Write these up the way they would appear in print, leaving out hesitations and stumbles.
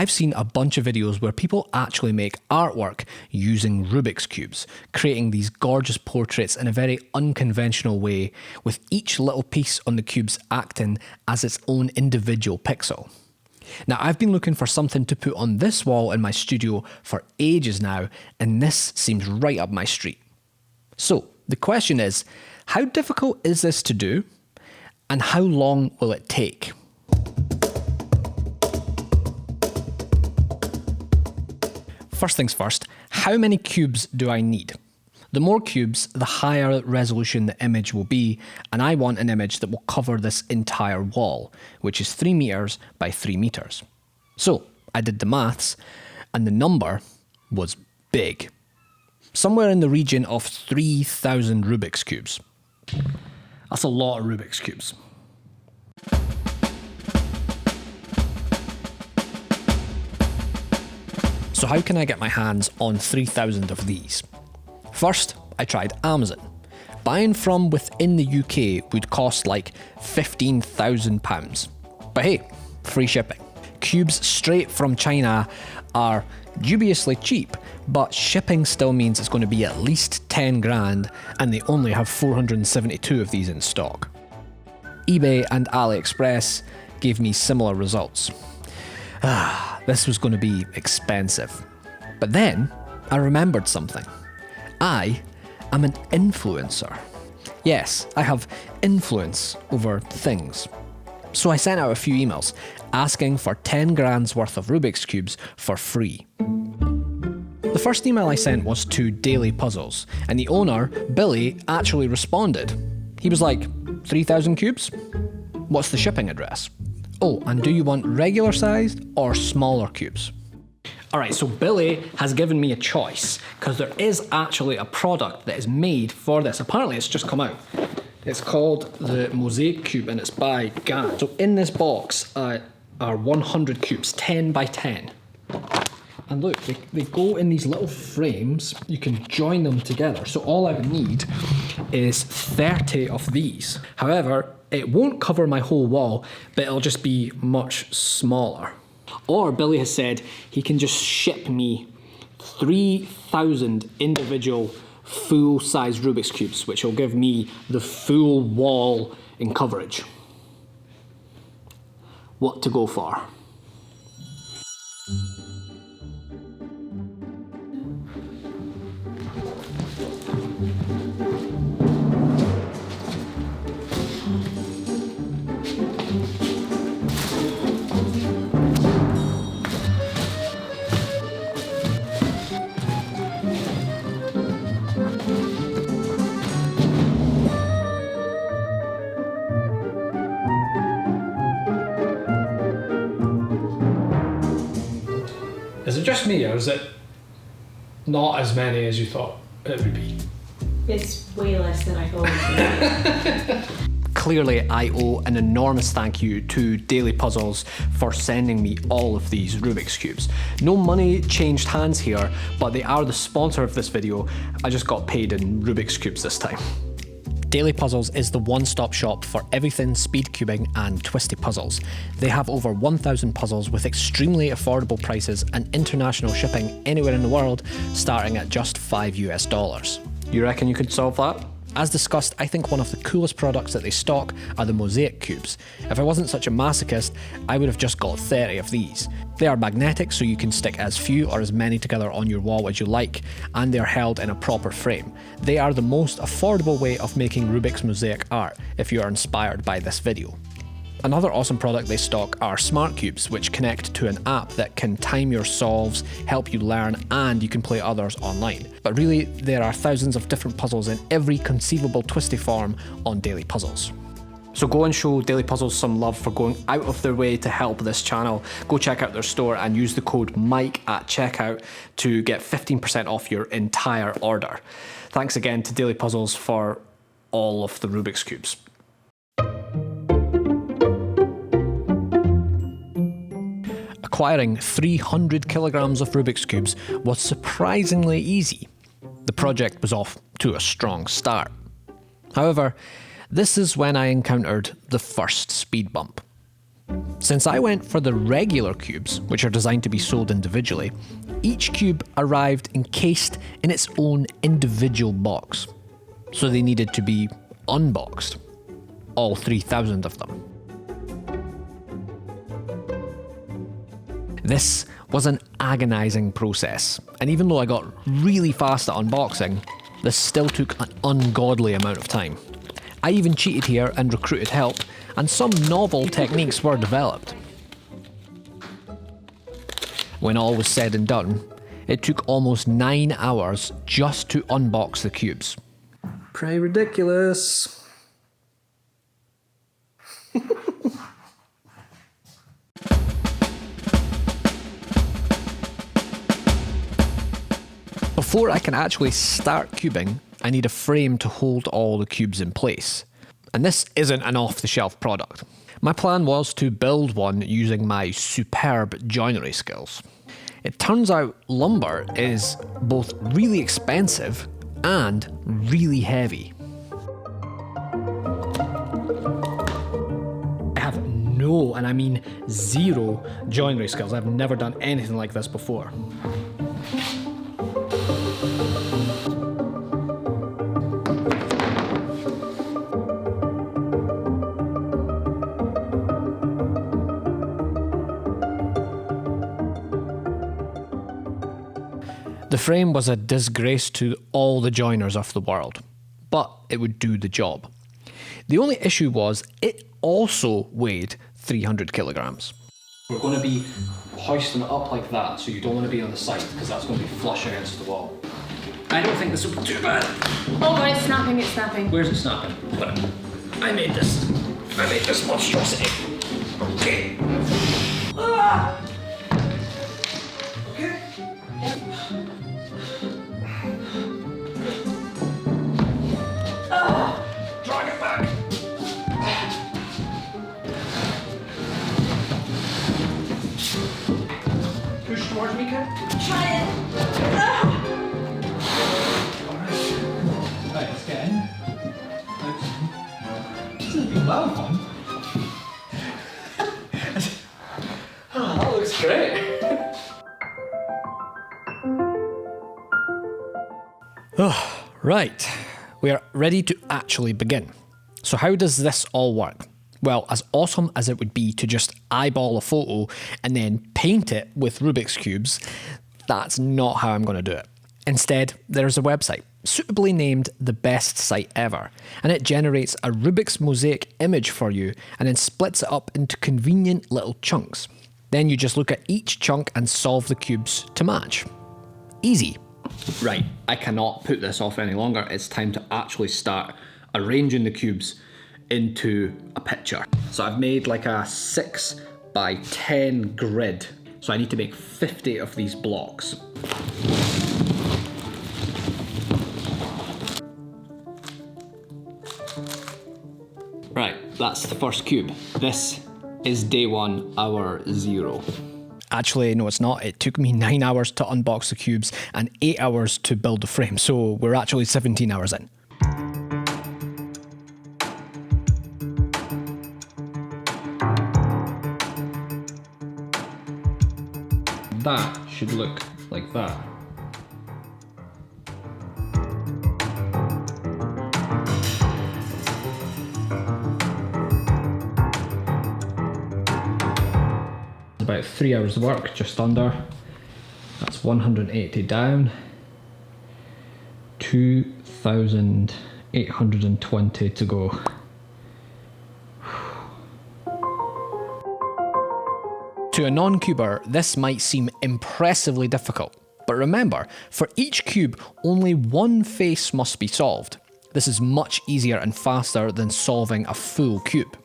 I've seen a bunch of videos where people actually make artwork using Rubik's Cubes, creating these gorgeous portraits in a very unconventional way, with each little piece on the cubes acting as its own individual pixel. Now, I've been looking for something to put on this wall in my studio for ages now, and this seems right up my street. So, the question is, how difficult is this to do, and how long will it take? First things first, how many cubes do I need? The more cubes, the higher resolution the image will be, and I want an image that will cover this entire wall, which is 3 meters by 3 meters. So I did the maths, and the number was big. Somewhere in the region of 3,000 Rubik's Cubes. That's a lot of Rubik's Cubes. So how can I get my hands on 3,000 of these? First, I tried Amazon. Buying from within the UK would cost like £15,000. But hey, free shipping. Cubes straight from China are dubiously cheap, but shipping still means it's going to be at least 10 grand, and they only have 472 of these in stock. eBay and AliExpress gave me similar results. This was going to be expensive. But then I remembered something. I am an influencer. Yes, I have influence over things. So I sent out a few emails asking for 10 grand's worth of Rubik's Cubes for free. The first email I sent was to Daily Puzzles, and the owner, Billy, actually responded. He was like, 3,000 cubes? What's the shipping address? Oh, and do you want regular sized or smaller cubes? Alright, so Billy has given me a choice, because there is actually a product that is made for this. Apparently it's just come out. It's called the Mosaic Cube, and it's by GAN. So in this box are 100 cubes, 10 by 10. And look, they go in these little frames. You can join them together. So all I would need is 30 of these. However, it won't cover my whole wall, but it'll just be much smaller. Or Billy has said he can just ship me 3,000 individual full-size Rubik's Cubes, which will give me the full wall in coverage. What to go for? Is it just me, or is it not as many as you thought it would be? It's way less than I thought it would be. Clearly, I owe an enormous thank you to Daily Puzzles for sending me all of these Rubik's Cubes. No money changed hands here, but they are the sponsor of this video. I just got paid in Rubik's Cubes this time. Daily Puzzles is the one-stop shop for everything speed cubing and twisty puzzles. They have over 1,000 puzzles with extremely affordable prices and international shipping anywhere in the world, starting at just $5 US. You reckon you could solve that? As discussed, I think one of the coolest products that they stock are the Mosaic Cubes. If I wasn't such a masochist, I would have just got 30 of these. They are magnetic, so you can stick as few or as many together on your wall as you like, and they are held in a proper frame. They are the most affordable way of making Rubik's mosaic art, if you are inspired by this video. Another awesome product they stock are smart cubes, which connect to an app that can time your solves, help you learn, and you can play others online. But really, there are thousands of different puzzles in every conceivable twisty form on Daily Puzzles. So go and show Daily Puzzles some love for going out of their way to help this channel. Go check out their store and use the code MIKE at checkout to get 15% off your entire order. Thanks again to Daily Puzzles for all of the Rubik's Cubes. Acquiring 300 kilograms of Rubik's Cubes was surprisingly easy. The project was off to a strong start. However, this is when I encountered the first speed bump. Since I went for the regular cubes, which are designed to be sold individually, each cube arrived encased in its own individual box. So they needed to be unboxed. All 3,000 of them. This was an agonising process, and even though I got really fast at unboxing, this still took an ungodly amount of time. I even cheated here and recruited help, and some novel techniques were developed. When all was said and done, it took almost 9 hours just to unbox the cubes. Pretty ridiculous. Before I can actually start cubing, I need a frame to hold all the cubes in place. And this isn't an off-the-shelf product. My plan was to build one using my superb joinery skills. It turns out lumber is both really expensive and really heavy. I have no, and I mean zero, joinery skills. I've never done anything like this before. The frame was a disgrace to all the joiners of the world, but it would do the job. The only issue was it also weighed 300 kilograms. We're going to be hoisting it up like that, so you don't want to be on the side because that's going to be flush against the wall. I don't think this will be too bad. Oh god, it's snapping, it's snapping. Where's it snapping? But I made this monstrosity. Okay. Ah! Okay. Drag it back. Push towards me, Ken. Try it. Right, let's get in. This has been well fun. Oh, that looks great. Oh, right. We are ready to actually begin. So how does this all work? Well, as awesome as it would be to just eyeball a photo and then paint it with Rubik's cubes, that's not how I'm going to do it. Instead, there's a website, suitably named the best site ever, and it generates a Rubik's mosaic image for you and then splits it up into convenient little chunks. Then you just look at each chunk and solve the cubes to match. Easy. Right, I cannot put this off any longer. It's time to actually start arranging the cubes into a picture. So I've made like a 6 by 10 grid. So I need to make 50 of these blocks. Right, that's the first cube. This is day 1, hour 0. Actually, no, it's not. It took me 9 hours to unbox the cubes and 8 hours to build the frame, so we're actually 17 hours in. That should look like that. About 3 hours of work, just under. That's 180 down. 2,820 to go. To a non-cuber, this might seem impressively difficult. But remember, for each cube, only one face must be solved. This is much easier and faster than solving a full cube.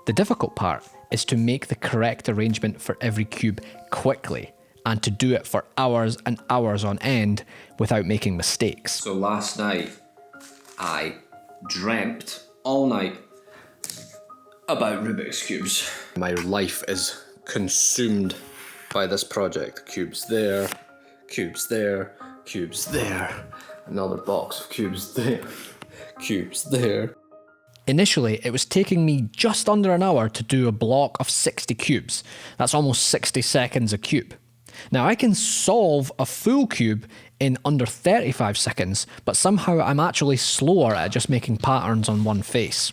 The difficult part is to make the correct arrangement for every cube quickly, and to do it for hours and hours on end without making mistakes. So last night, I dreamt all night about Rubik's cubes. My life is consumed by this project. Cubes there, cubes there, cubes there. Another box of cubes there, cubes there. Initially, it was taking me just under an hour to do a block of 60 cubes. That's almost 60 seconds a cube. Now I can solve a full cube in under 35 seconds, but somehow I'm actually slower at just making patterns on one face.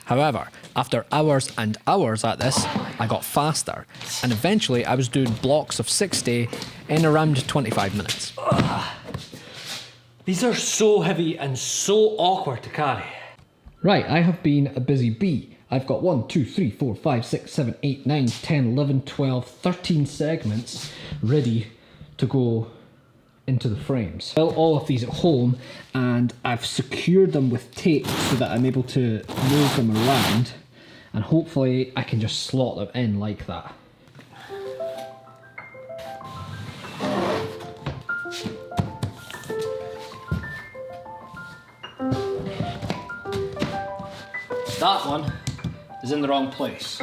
However, after hours and hours at this, I got faster, and eventually I was doing blocks of 60 in around 25 minutes. These are so heavy and so awkward to carry. Right, I have been a busy bee. I've got 1, 2, 3, 4, 5, 6, 7, 8, 9, 10, 11, 12, 13 segments ready to go into the frames. Built all of these at home, and I've secured them with tape so that I'm able to move them around, and hopefully I can just slot them in like that. That one is in the wrong place.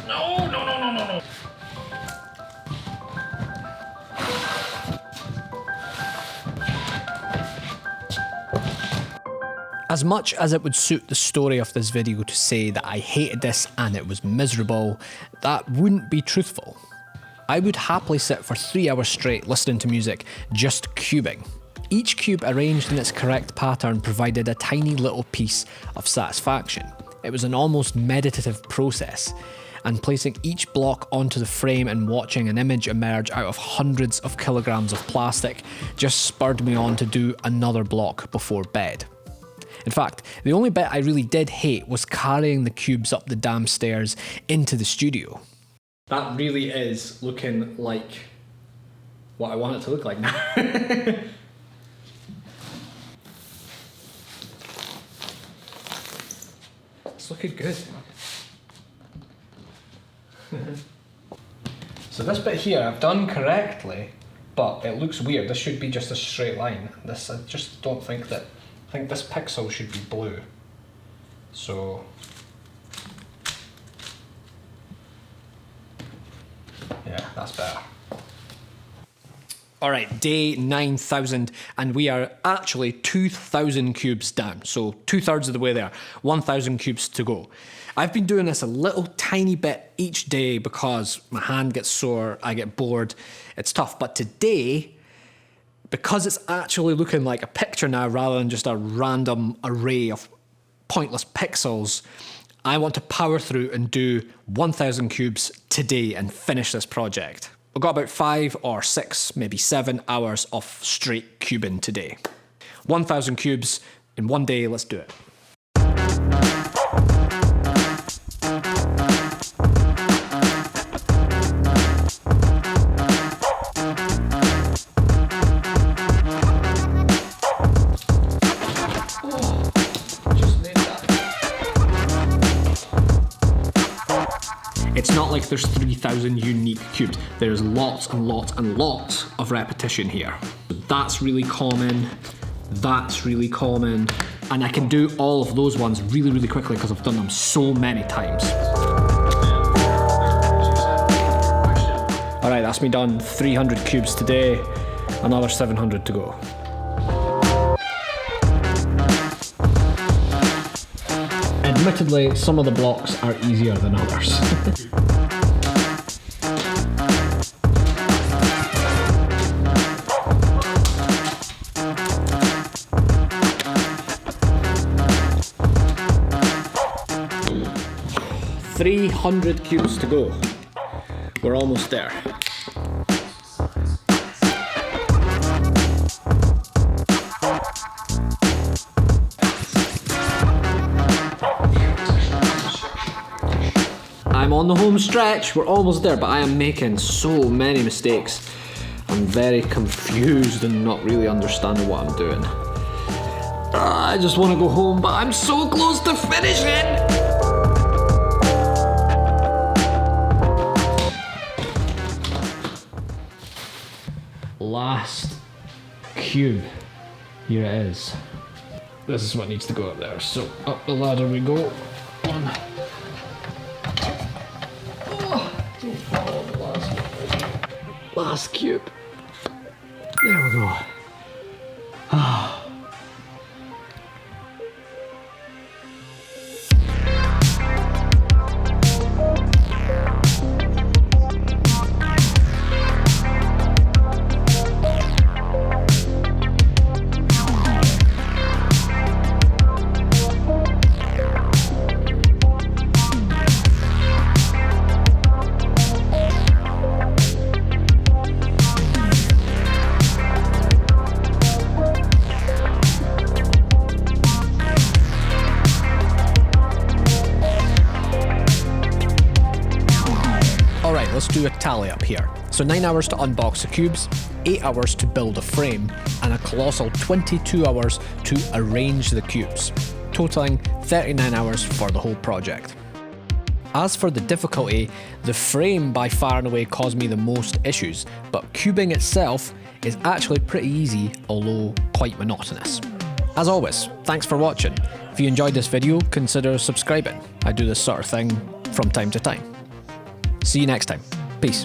No. As much as it would suit the story of this video to say that I hated this and it was miserable, that wouldn't be truthful. I would happily sit for 3 hours straight listening to music, just cubing. Each cube arranged in its correct pattern provided a tiny little piece of satisfaction. It was an almost meditative process, and placing each block onto the frame and watching an image emerge out of hundreds of kilograms of plastic just spurred me on to do another block before bed. In fact, the only bit I really did hate was carrying the cubes up the damn stairs into the studio. That really is looking like what I want it to look like now. It's looking good. So this bit here I've done correctly, but it looks weird. This should be just a straight line. This, I just don't think that, I think this pixel should be blue. So, yeah, that's better. All right, day 9,000, and we are actually 2,000 cubes down. So 2/3 of the way there, 1,000 cubes to go. I've been doing this a little tiny bit each day because my hand gets sore, I get bored, it's tough. But today, because it's actually looking like a picture now rather than just a random array of pointless pixels, I want to power through and do 1,000 cubes today and finish this project. We've got about 5 or 6, maybe 7 hours of straight cubing today. 1,000 cubes in one day, let's do it. It's not like there's 3,000 unique cubes. There's lots and lots and lots of repetition here. That's really common, and I can do all of those ones really, really quickly because I've done them so many times. All right, that's me done. 300 cubes today, another 700 to go. Admittedly, some of the blocks are easier than others. $300 cubes to go. We're almost there. I'm on the home stretch, we're almost there, but I am making so many mistakes. I'm very confused and not really understanding what I'm doing. I just want to go home, but I'm so close to finishing! Last cube. Here it is. This is what needs to go up there. So up the ladder we go. One. Don't fall on the last cube. There we go. Okay, let's do a tally up here. So 9 hours to unbox the cubes, 8 hours to build a frame, and a colossal 22 hours to arrange the cubes, totaling 39 hours for the whole project. As for the difficulty, the frame by far and away caused me the most issues, but cubing itself is actually pretty easy, although quite monotonous. As always, thanks for watching. If you enjoyed this video, consider subscribing. I do this sort of thing from time to time. See you next time. Peace.